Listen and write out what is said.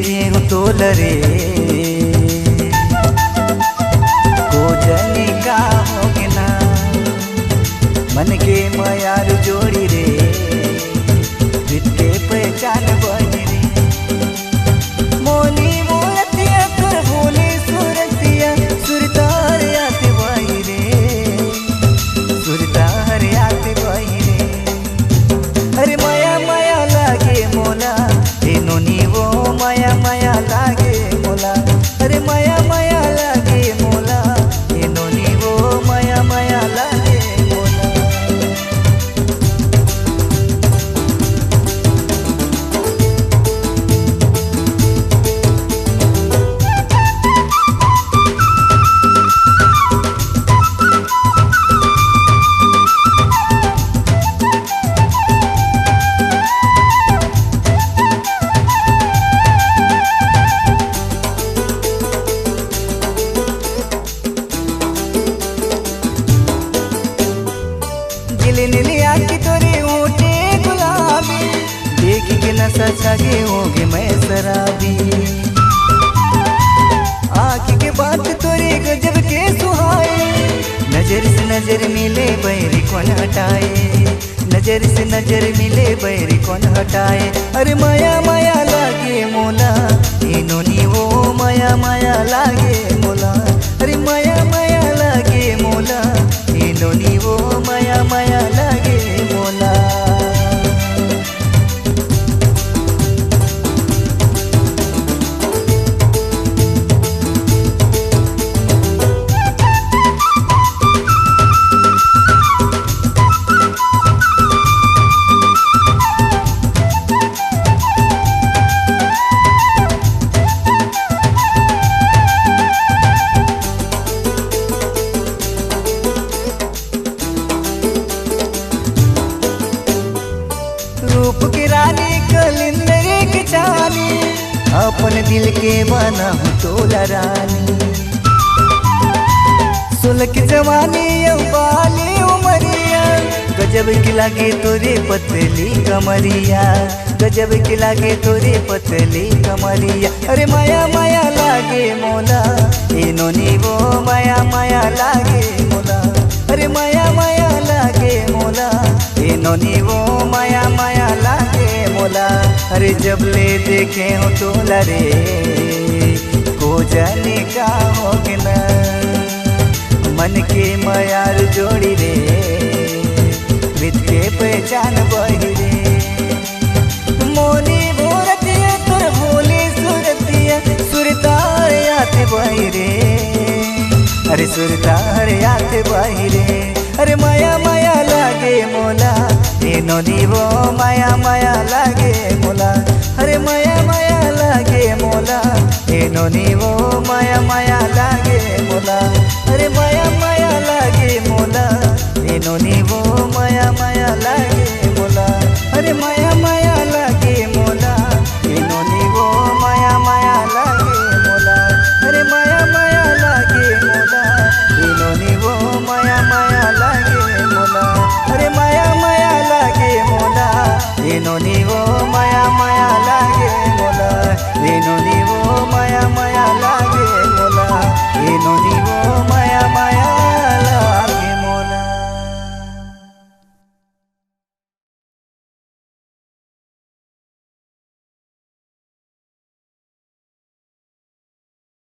देखे हूँ तो लरे को जनी का होगे ना मन के मयार जोड़ी रे प्रीत के पहचान बनी रे मोनी मोलतिया कर भोले सुरतिया सुरतार आते बही रे सुरतार आते बही रे अरे माया माया लागे मोला नोनी वो माया माया लागे मोला अरे माया माया लागे मोला ये नोनी वो माया माया लागे मोला नीले नीले आँखी तोरे ओटे गुलाबी देख के नशा छागे होगे मैं शराबी आँखी के बात तोरे गजब के सुहाए नजर से नजर मिले बैरी कौन हटाए नजर से नजर मिले बैरी कौन हटाए अरे माया माया लागे मोला ये नोनी वो माया माया लागे मोला अरे माया माया लागे मोला ये नोनी वो माया माया लागे मोला रूप की रानी कलिंदर के चाली अपन दिल के बना हूँ तोला रानी सुलह की जवानी बाली उमरिया गजब की लागे तोरे पतली कमरिया गजब की लागे तोरे पतली कमरिया अरे माया माया लागे मोला ये नोनी वो माया माया लागे मोला अरे माया माया लागे मोला ये नोनी वो माया माया लागे मोला अरे जब ले देखे हो तो लरे को जाने का होगे ना मन के मयार जोड़ी रे प्रीत के पहचान बही रे मोनी भोरतिया तोर भोले सुरतिया सुरतार आते बही रे अरे सुरतार आते बही रे अरे माया माया लागे मोला ये नोनी वो माया माया लागे मोला अरे माया माया लागे मोला ये नोनी वो माया माया